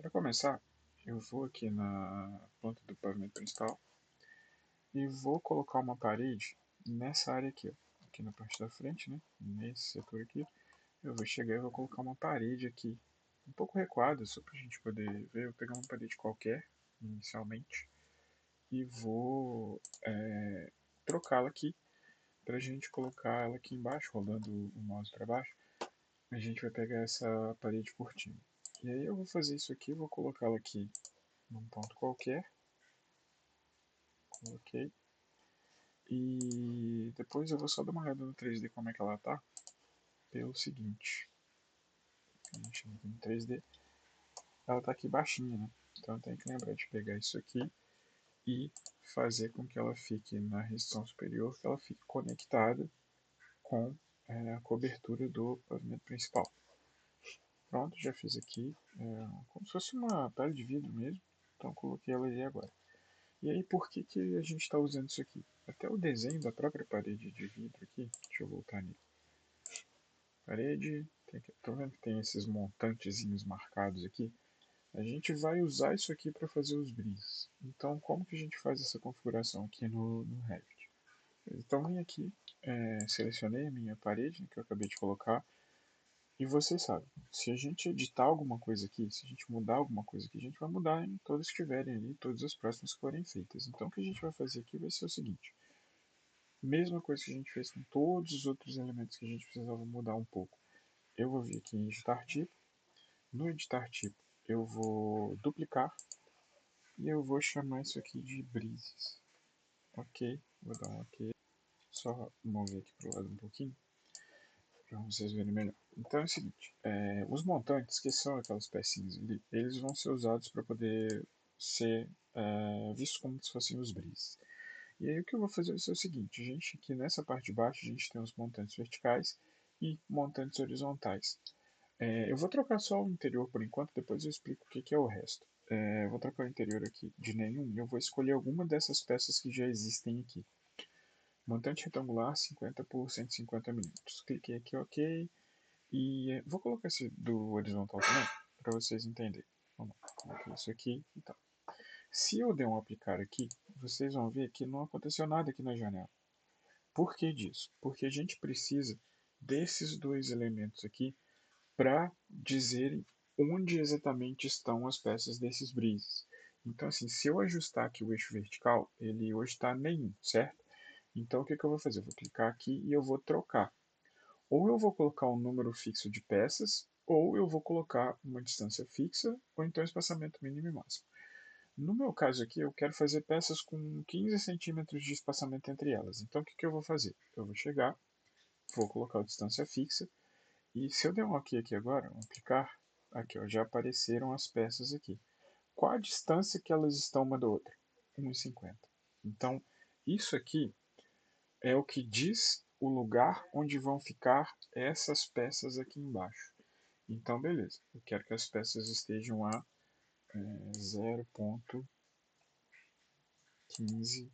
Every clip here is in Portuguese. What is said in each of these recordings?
Para começar, eu vou aqui na ponta do pavimento principal e vou colocar uma parede nessa área aqui, ó. Aqui na parte da frente, né? Nesse setor aqui, eu vou chegar e vou colocar uma parede aqui, um pouco recuada, só para a gente poder ver. Eu vou pegar uma parede qualquer, inicialmente, e vou trocá-la aqui para a gente colocar ela aqui embaixo, rodando o mouse para baixo. A gente vai pegar essa parede por cima. E aí eu vou fazer isso aqui, vou colocá-la aqui num ponto qualquer. Coloquei. E depois eu vou só dar uma olhada no 3D como é que ela tá. Pelo seguinte, a gente em 3D, ela tá aqui baixinha, né? Então eu tenho que lembrar de pegar isso aqui e fazer com que ela fique na região superior, que ela fique conectada com a cobertura do pavimento principal. Pronto, já fiz aqui, como se fosse uma pele de vidro mesmo. Então coloquei ela aí agora. E aí, por que, que a gente está usando isso aqui? Até o desenho da própria parede de vidro aqui, deixa eu voltar nele. Parede, tô vendo que tem esses montantezinhos marcados aqui. A gente vai usar isso aqui para fazer os bris. Então, como que a gente faz essa configuração aqui no Revit? Então, vim aqui, selecionei a minha parede, né, que eu acabei de colocar, e vocês sabem, se a gente editar alguma coisa aqui, se a gente mudar alguma coisa aqui, a gente vai mudar em todas que estiverem ali, todas as próximas que forem feitas. Então, o que a gente vai fazer aqui vai ser o seguinte: mesma coisa que a gente fez com todos os outros elementos que a gente precisava mudar um pouco. Eu vou vir aqui em editar tipo. No editar tipo, eu vou duplicar e eu vou chamar isso aqui de brises. Ok, vou dar um ok. Só mover aqui para o lado um pouquinho para vocês verem melhor. Então é o seguinte, os montantes, que são aquelas pecinhas ali, eles vão ser usados para poder ser vistos como se fossem os brises. E aí o que eu vou fazer vai ser o seguinte: a gente aqui nessa parte de baixo a gente tem os montantes verticais e montantes horizontais. Eu vou trocar só o interior por enquanto, depois eu explico o que é o resto. Eu vou trocar o interior aqui de nenhum e eu vou escolher alguma dessas peças que já existem aqui. Montante retangular 50 por 150 milímetros. Cliquei aqui OK e vou colocar esse do horizontal também para vocês entenderem. Vamos lá, coloquei isso aqui e tal. Se eu der um aplicar aqui, vocês vão ver que não aconteceu nada aqui na janela. Por que disso? Porque a gente precisa desses dois elementos aqui para dizerem onde exatamente estão as peças desses brises. Então, assim, se eu ajustar aqui o eixo vertical, ele hoje está nenhum, certo? Então, o que, que eu vou fazer? Eu vou clicar aqui e eu vou trocar. Ou eu vou colocar um número fixo de peças, ou eu vou colocar uma distância fixa, ou então espaçamento mínimo e máximo. No meu caso aqui, eu quero fazer peças com 15 centímetros de espaçamento entre elas. Então, o que, que eu vou fazer? Eu vou chegar, vou colocar a distância fixa, e se eu der um OK aqui agora, um aplicar, aqui ó, já apareceram as peças aqui. Qual a distância que elas estão uma da outra? 1,50. Então, isso aqui é o que diz o lugar onde vão ficar essas peças aqui embaixo. Então, beleza. Eu quero que as peças estejam a 0,15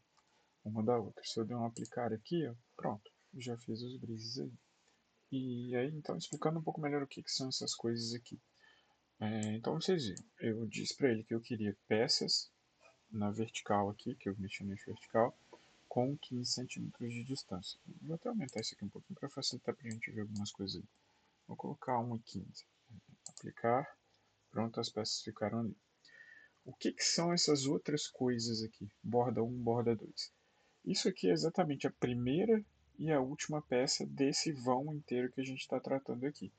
uma da outra. Se eu der um aplicar aqui, ó, pronto, já fiz os brises aí. E aí, então, explicando um pouco melhor o que, que são essas coisas aqui. Então vocês viram, eu disse para ele que eu queria peças na vertical aqui, que eu mexi no eixo vertical, com 15 centímetros de distância. Vou até aumentar isso aqui um pouquinho para facilitar para a gente ver algumas coisas ali. Vou colocar 1,15. Aplicar. Pronto, as peças ficaram ali. O que, que são essas outras coisas aqui? Borda 1, borda 2. Isso aqui é exatamente a primeira e a última peça desse vão inteiro que a gente está tratando aqui.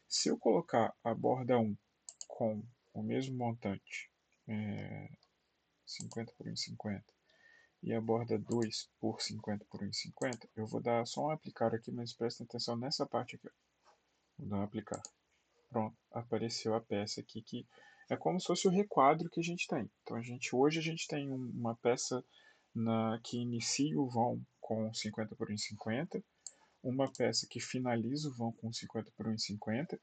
Se eu colocar a borda 1 com o mesmo montante, 50 por 1,50, e a borda 2 por 50 por 1,50, eu vou dar só um aplicar aqui, mas prestem atenção nessa parte aqui. Ó. Vou dar um aplicar. Pronto, apareceu a peça aqui que é como se fosse o requadro que a gente tem. Então hoje a gente tem uma peça que inicia o vão com 50 por 1,50, uma peça que finaliza o vão com 50 por 1,50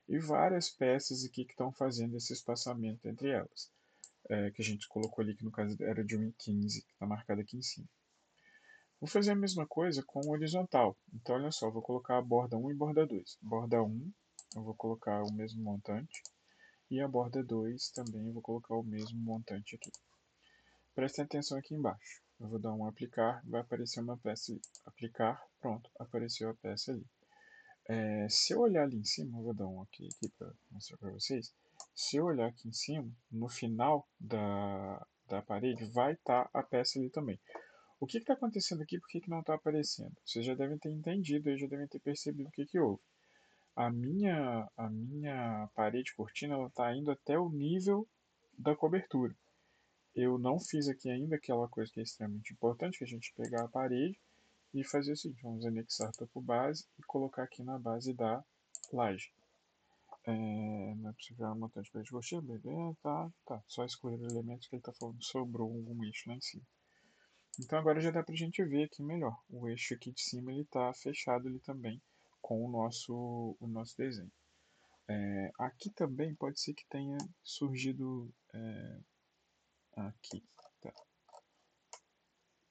e várias peças aqui que estão fazendo esse espaçamento entre elas, que a gente colocou ali, que no caso era de 1,15, que está marcado aqui em cima. Vou fazer a mesma coisa com o horizontal. Então, olha só, vou colocar a borda 1 e borda 2. Borda 1, eu vou colocar o mesmo montante. e a borda 2 também eu vou colocar o mesmo montante aqui. Prestem atenção aqui embaixo. Eu vou dar um aplicar, vai aparecer uma peça ali. Aplicar, pronto, apareceu a peça ali. Se eu olhar ali em cima, eu vou dar um ok aqui para mostrar para vocês. Se eu olhar aqui em cima, no final da parede vai estar a peça ali também. O que está acontecendo aqui? Por que não está aparecendo? Vocês já devem ter entendido e já devem ter percebido o que houve. A minha parede cortina está indo até o nível da cobertura. Eu não fiz aqui ainda aquela coisa que é extremamente importante, que é a gente pegar a parede e fazer o seguinte, vamos anexar topo base e colocar aqui na base da laje. Não é possível uma montante de parede cortina, beleza, tá. Só excluir elementos que ele está falando, sobrou algum eixo lá em cima. Então agora já dá pra gente ver aqui melhor. O eixo aqui de cima ele está fechado ele também com o nosso desenho. Aqui também pode ser que tenha surgido aqui. Tá.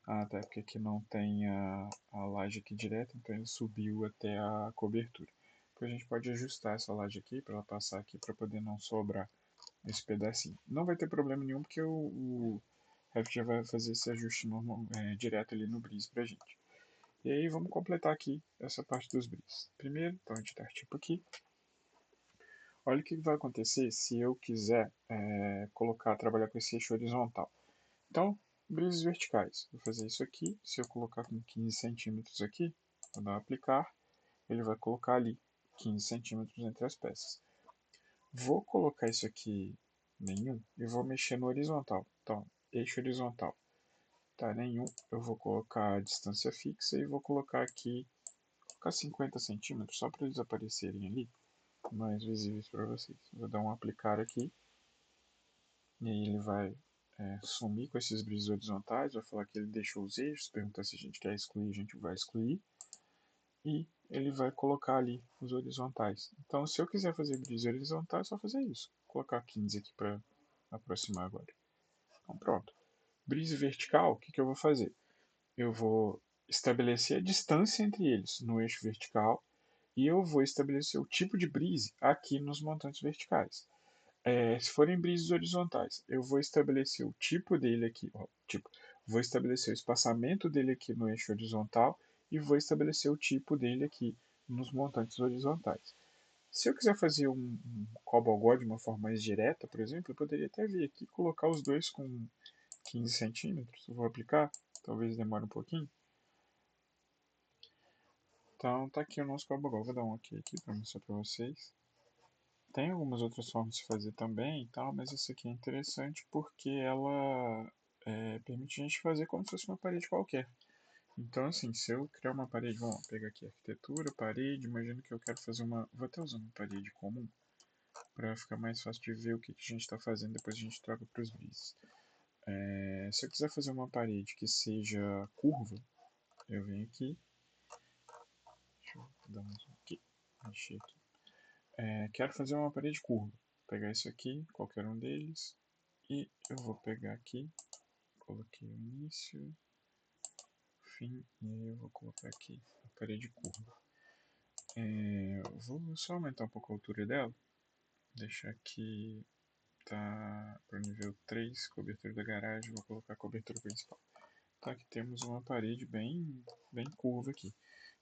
Tá, porque aqui não tem a laje aqui direto, então ele subiu até a cobertura. Depois a gente pode ajustar essa laje aqui para ela passar aqui para poder não sobrar esse pedacinho. Não vai ter problema nenhum porque o Revit já vai fazer esse ajuste normal, direto ali no Breeze pra gente. E aí vamos completar aqui essa parte dos Breeze. Primeiro, então a gente dá tipo aqui. Olha o que vai acontecer se eu quiser trabalhar com esse eixo horizontal. Então, brisas verticais. Vou fazer isso aqui. Se eu colocar com 15 centímetros aqui, vou dar um aplicar, ele vai colocar ali 15 centímetros entre as peças. Vou colocar isso aqui nenhum e vou mexer no horizontal. Então, eixo horizontal. Tá, nenhum. Eu vou colocar a distância fixa e vou colocar aqui, 50 centímetros, só para eles aparecerem ali, mais visíveis para vocês. Vou dar um aplicar aqui. E aí ele vai sumir com esses brisas horizontais, vai falar que ele deixou os eixos, perguntar se a gente quer excluir, a gente vai excluir. E ele vai colocar ali os horizontais. Então, se eu quiser fazer brisa horizontal, é só fazer isso. Vou colocar 15 aqui para aproximar agora. Então, pronto. Brisa vertical, o que eu vou fazer? Eu vou estabelecer a distância entre eles no eixo vertical e eu vou estabelecer o tipo de brise aqui nos montantes verticais. Se forem brises horizontais, eu vou estabelecer o tipo dele aqui, vou estabelecer o espaçamento dele aqui no eixo horizontal e vou estabelecer o tipo dele aqui nos montantes horizontais. Se eu quiser fazer um cobogó de uma forma mais direta, por exemplo, eu poderia até vir aqui e colocar os dois com 15 centímetros. Eu vou aplicar, talvez demore um pouquinho. Então tá aqui o nosso cobogó. Vou dar um ok aqui para mostrar para vocês. Tem algumas outras formas de fazer também, tal, mas essa aqui é interessante porque ela permite a gente fazer como se fosse uma parede qualquer. Então, assim, se eu criar uma parede, vamos pegar aqui arquitetura, parede, imagino que eu quero fazer uma. Vou até usar uma parede comum para ficar mais fácil de ver o que a gente está fazendo, depois a gente troca para os brises. Se eu quiser fazer uma parede que seja curva, eu venho aqui. Deixa eu dar um zoom aqui. Mexer aqui. Quero fazer uma parede curva. Vou pegar isso aqui, qualquer um deles, e eu vou pegar aqui, coloquei o início, fim, e aí eu vou colocar aqui a parede curva. Vou só aumentar um pouco a altura dela, deixar aqui, tá para o nível 3, cobertura da garagem, vou colocar a cobertura principal. Tá, aqui temos uma parede bem curva aqui.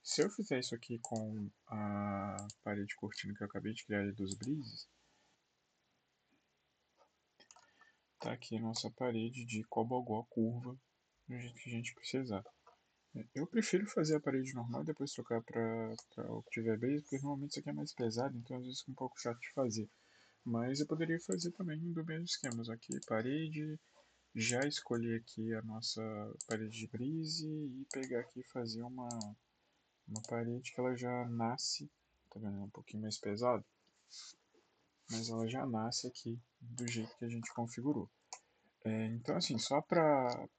Se eu fizer isso aqui com a parede cortina que eu acabei de criar dos brises, tá aqui a nossa parede de cobogó curva do jeito que a gente precisar. Eu prefiro fazer a parede normal e depois trocar para o que tiver base, porque normalmente isso aqui é mais pesado, então às vezes fica um pouco chato de fazer. Mas eu poderia fazer também do mesmo esquema. Aqui, parede, já escolher aqui a nossa parede de brise e pegar aqui e fazer uma parede que ela já nasce, tá vendo? É um pouquinho mais pesado, mas ela já nasce aqui do jeito que a gente configurou. Então, assim, só para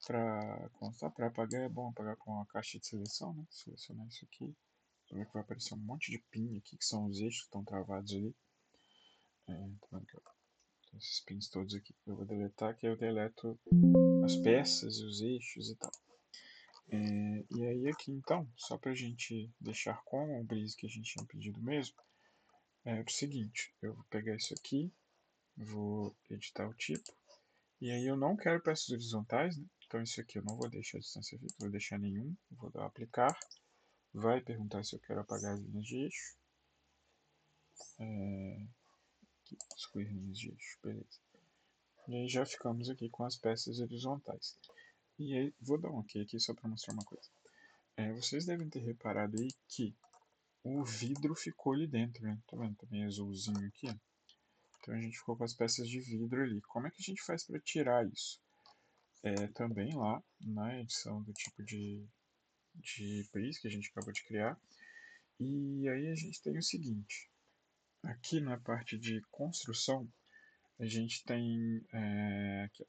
constar, para apagar é bom apagar com a caixa de seleção, né? Selecionar isso aqui. Você vê que vai aparecer um monte de pin aqui, que são os eixos que estão travados ali. Tá vendo que tem esses pins todos aqui. Eu vou deletar, que aí eu deleto as peças e os eixos e tal. E aí aqui, então, só para a gente deixar com o brise que a gente tinha pedido mesmo, é o seguinte. Eu vou pegar isso aqui, vou editar o tipo. E aí eu não quero peças horizontais, né? Então isso aqui eu não vou deixar a distância fixa, vou deixar nenhum. Vou dar aplicar. Vai perguntar se eu quero apagar as linhas de eixo. Excluir linhas de eixo, beleza. E aí já ficamos aqui com as peças horizontais. E aí, vou dar um OK aqui só para mostrar uma coisa. Vocês devem ter reparado aí que o vidro ficou ali dentro, né? Tá vendo? Também azulzinho aqui. Então a gente ficou com as peças de vidro ali. Como é que a gente faz para tirar isso? Também lá na edição do tipo de prisma que a gente acabou de criar. E aí a gente tem o seguinte. Aqui na parte de construção, a gente tem aqui,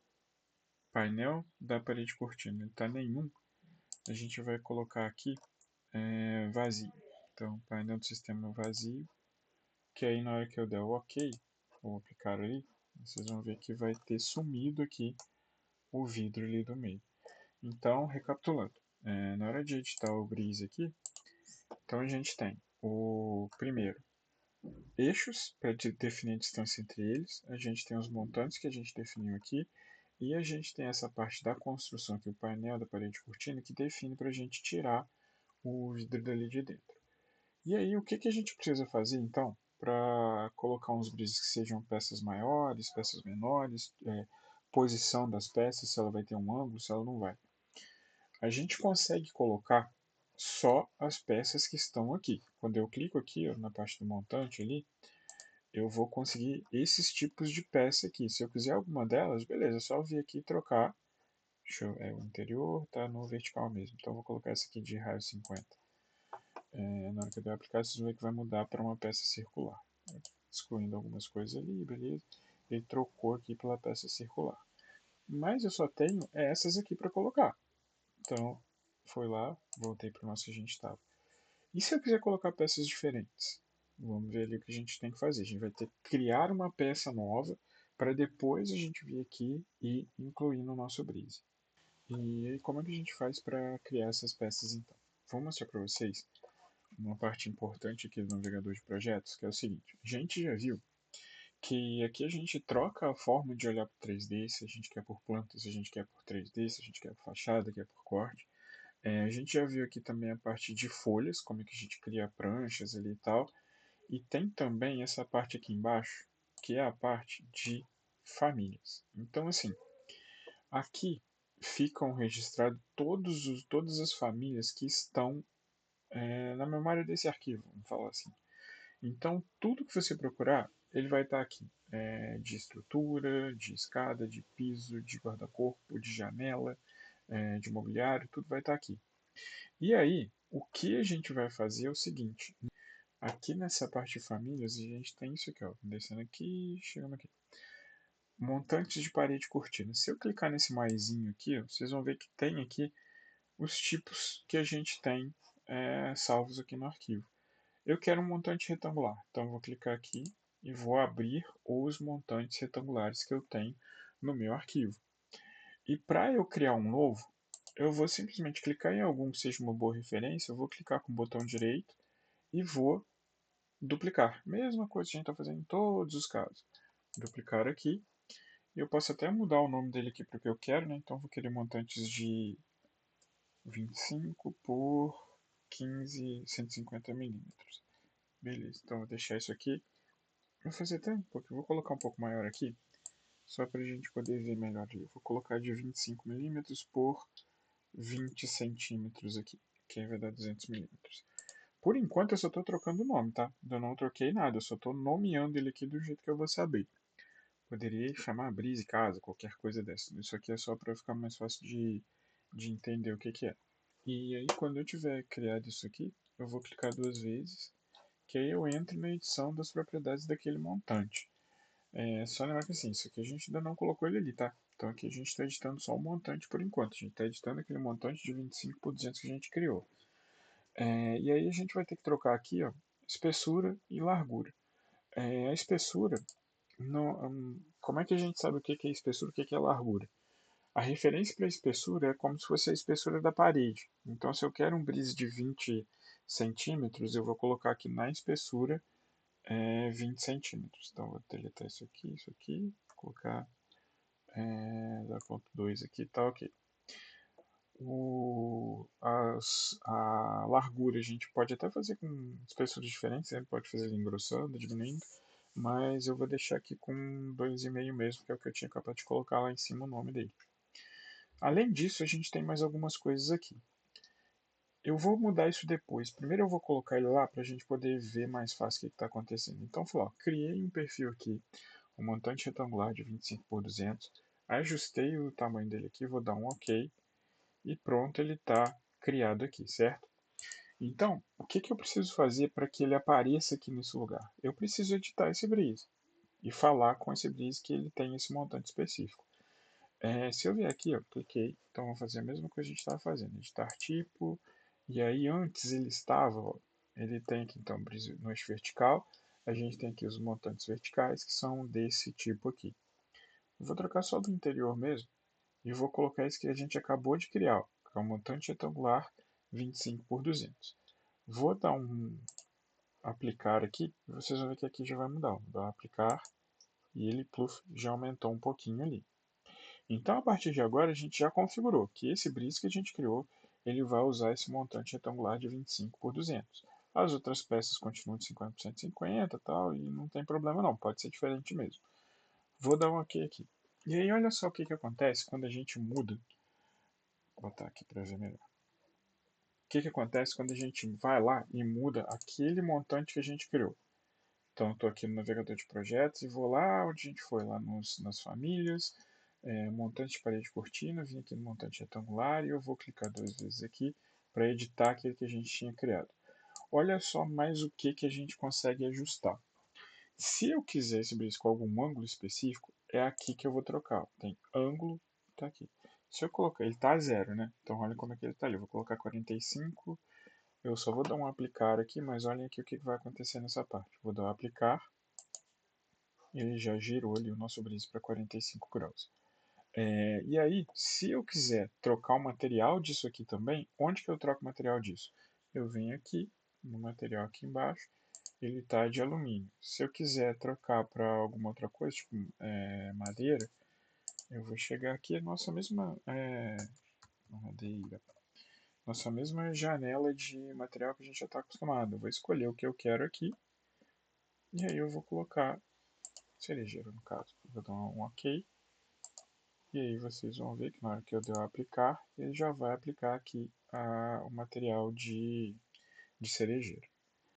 painel da parede cortina. Não está nenhum. A gente vai colocar aqui vazio. Então, painel do sistema vazio, que aí na hora que eu der o OK, vou aplicar ali, vocês vão ver que vai ter sumido aqui o vidro ali do meio. Então, recapitulando, na hora de editar o Breeze aqui, então a gente tem o primeiro, eixos para definir a distância entre eles, a gente tem os montantes que a gente definiu aqui, e a gente tem essa parte da construção, que é o painel da parede cortina, que define para a gente tirar o vidro dali de dentro. E aí, o que, que a gente precisa fazer então para colocar uns brisas que sejam peças maiores, peças menores, posição das peças, se ela vai ter um ângulo, se ela não vai. A gente consegue colocar só as peças que estão aqui. Quando eu clico aqui ó, na parte do montante ali, eu vou conseguir esses tipos de peça aqui. Se eu quiser alguma delas, beleza, é só vir aqui e trocar. O interior está no vertical mesmo, então eu vou colocar essa aqui de raio 50. Na hora que eu der aplicar, vocês vão ver que vai mudar para uma peça circular. Excluindo algumas coisas ali, beleza? Ele trocou aqui pela peça circular. Mas eu só tenho essas aqui para colocar. Então, foi lá, voltei para o nosso que a gente estava. E se eu quiser colocar peças diferentes? Vamos ver ali o que a gente tem que fazer. A gente vai ter que criar uma peça nova para depois a gente vir aqui e incluir no nosso Breeze. E como é que a gente faz para criar essas peças então? Vou mostrar para vocês uma parte importante aqui do navegador de projetos, que é o seguinte. A gente já viu que aqui a gente troca a forma de olhar para o 3D, se a gente quer por planta, se a gente quer por 3D, se a gente quer por fachada, quer por corte. A gente já viu aqui também a parte de folhas, como é que a gente cria pranchas ali e tal. E tem também essa parte aqui embaixo, que é a parte de famílias. Então, assim, aqui ficam registrados todas as famílias que estão na memória desse arquivo, vamos falar assim. Então, tudo que você procurar, ele vai estar aqui. De estrutura, de escada, de piso, de guarda-corpo, de janela, de mobiliário, tudo vai estar aqui. E aí, o que a gente vai fazer é o seguinte. Aqui nessa parte de famílias, a gente tem isso aqui, ó. Descendo aqui, chegando aqui. Montantes de parede cortina. Se eu clicar nesse maisinho aqui, ó, vocês vão ver que tem aqui os tipos que a gente tem salvos aqui no arquivo. Eu quero um montante retangular, então vou clicar aqui e vou abrir os montantes retangulares que eu tenho no meu arquivo. E para eu criar um novo, eu vou simplesmente clicar em algum que seja uma boa referência, eu vou clicar com o botão direito e vou duplicar. Mesma coisa que a gente está fazendo em todos os casos. Duplicar aqui. E eu posso até mudar o nome dele aqui para o que eu quero, né? Então vou querer montantes de 25 por 15, 150 milímetros. Beleza, então vou deixar isso aqui. Vou fazer até um pouco, vou colocar um pouco maior aqui, só para a gente poder ver melhor. Eu vou colocar de 25 milímetros por 20 centímetros aqui, que aí vai dar 200 milímetros. Por enquanto eu só estou trocando o nome, tá? Eu não troquei nada, eu só estou nomeando ele aqui do jeito que eu vou saber. Poderia chamar Breeze Casa, qualquer coisa dessa. Isso aqui é só para ficar mais fácil de entender o que, que é. E aí quando eu tiver criado isso aqui, eu vou clicar duas vezes, que aí eu entro na edição das propriedades daquele montante. Só lembrar que assim, isso aqui a gente ainda não colocou ele ali, tá? Então aqui a gente está editando só o montante por enquanto. A gente está editando aquele montante de 25 por 200 que a gente criou. E aí a gente vai ter que trocar aqui, ó, espessura e largura. A espessura, como é que a gente sabe o que é espessura e o que é largura? A referência para a espessura é como se fosse a espessura da parede. Então, se eu quero um brise de 20 centímetros, eu vou colocar aqui na espessura é 20 centímetros. Então, vou deletar isso aqui, colocar 0,2 aqui, tá ok. A largura a gente pode até fazer com espessuras diferentes, né? Pode fazer ele engrossando, diminuindo, mas eu vou deixar aqui com 2,5 mesmo, que é o que eu tinha acabado de colocar lá em cima o nome dele. Além disso, a gente tem mais algumas coisas aqui. Eu vou mudar isso depois. Primeiro eu vou colocar ele lá para a gente poder ver mais fácil o que está acontecendo. Então, ó, criei um perfil aqui, um montante retangular de 25 por 200, ajustei o tamanho dele aqui, vou dar um OK e pronto, ele está criado aqui, certo? Então, o que eu preciso fazer para que ele apareça aqui nesse lugar? Eu preciso editar esse Breeze e falar com esse Breeze que ele tem esse montante específico. Se eu vier aqui, ó, cliquei, então vou fazer a mesma coisa que a gente estava fazendo, editar tipo, e aí antes ele estava, ó, ele tem aqui então no eixo vertical, a gente tem aqui os montantes verticais que são desse tipo aqui. Eu vou trocar só do interior mesmo e vou colocar esse que a gente acabou de criar, ó, que é um montante retangular 25 por 200. Vou dar um aplicar aqui e vocês vão ver que aqui já vai mudar. Vou dar um aplicar e ele pluf, já aumentou um pouquinho ali. Então, a partir de agora, a gente já configurou que esse bris que a gente criou, ele vai usar esse montante retangular de 25 por 200. As outras peças continuam de 50% 50 e tal, e não tem problema não, pode ser diferente mesmo. Vou dar um OK aqui. E aí, olha só o que acontece quando a gente muda. Vou botar aqui para ver melhor. O que acontece quando a gente vai lá e muda aquele montante que a gente criou. Então, estou aqui no navegador de projetos e vou lá onde a gente foi, lá nas famílias, montante de parede de cortina, vim aqui no montante retangular e eu vou clicar 2 vezes aqui para editar aquele que a gente tinha criado. Olha só mais o que a gente consegue ajustar. Se eu quiser esse brisco com algum ângulo específico, é aqui que eu vou trocar. Tem ângulo, tá aqui. Se eu colocar, ele tá a 0, né? Então olha como é que ele tá ali. Eu vou colocar 45, eu só vou dar um aplicar aqui, mas olhem aqui o que vai acontecer nessa parte. Vou dar um aplicar, ele já girou ali o nosso brisco para 45 graus. E aí, se eu quiser trocar o material disso aqui também, onde que eu troco o material disso? Eu venho aqui, no material aqui embaixo, ele está de alumínio. Se eu quiser trocar para alguma outra coisa, tipo madeira, eu vou chegar aqui, nossa mesma madeira, nossa mesma janela de material que a gente já está acostumado. Eu vou escolher o que eu quero aqui, e aí eu vou colocar cerejeira no caso. Vou dar um OK. E aí vocês vão ver que na hora que eu der o aplicar, ele já vai aplicar aqui o material de cerejeira.